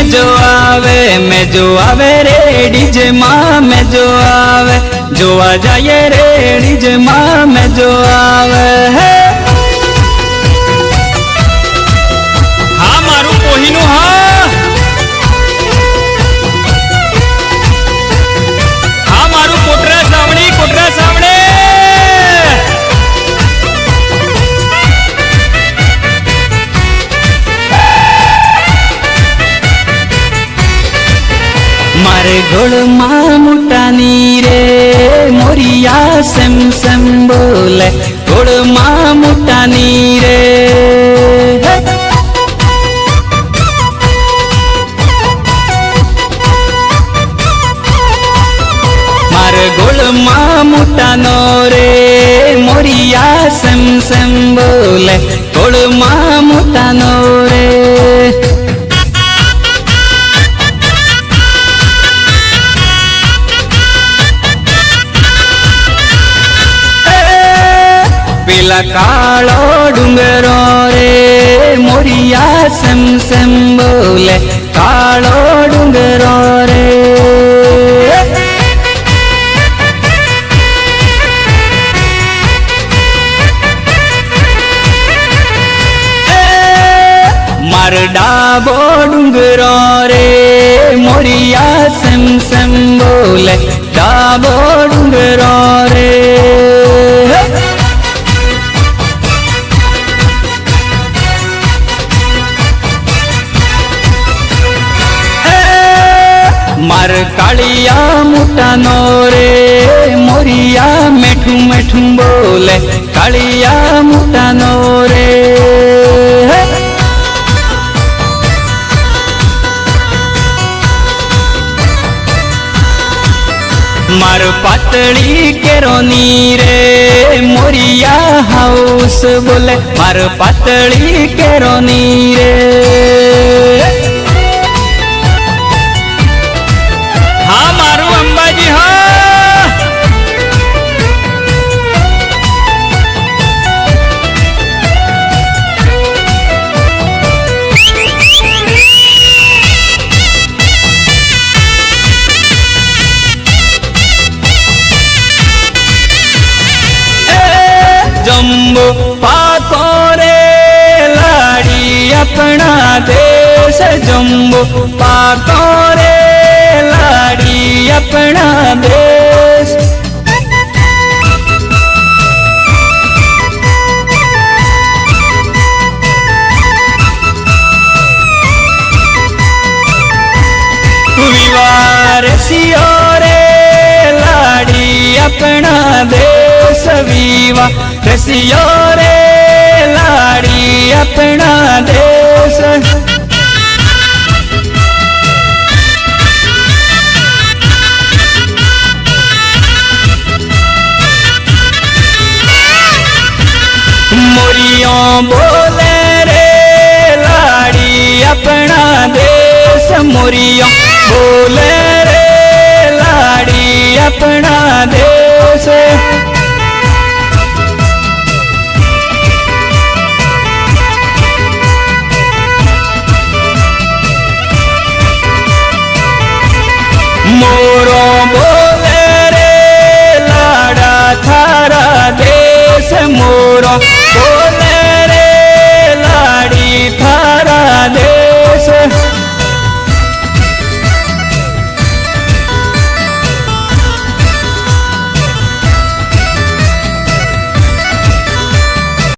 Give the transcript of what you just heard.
मैं जो आवे रे डीजे माँ मैं जो आवे जोवा जाए रे डीजे माँ मैं जो आवे है। हाँ मारू कोहिनू हाँ हाँ मारू कोटरा सावणी मारे गोड़ माँ मुटानी रे मोरिया सेम सेम बोले गोड़ माँ मुटानी रे मारे गोड़ माँ मुटानो रे मोरिया सेम सेम बोले गोड़ माँ मुटानो रे। पेला कालो डूंगरो रे मोरिया सेम सेम बोले कालो डूंगरो रे। मार डाबो डूंगरो रे मोरिया सेम सेम बोले डाबो डूंगरो रे। मार कालिया मुटानो रे मोरिया मेठू मेठू बोले कालिया मुटानो रे। मार पातली केरोनी रे मोरिया हाउस बोले मार पातली केरोनी रे। हाँ मारू अंबाजी हाँ जम्बो पाको रे लाड़ी अपना देश जम्बो पाको रे लाड़ी अपना देश। विवार सियो रे लाड़ी अपना देश विवा रसियो रे लाड़ी अपना देश। मोरियों बोले रे लाड़ी अपना देश मोरियों बोले रे लाड़ी अपना देश।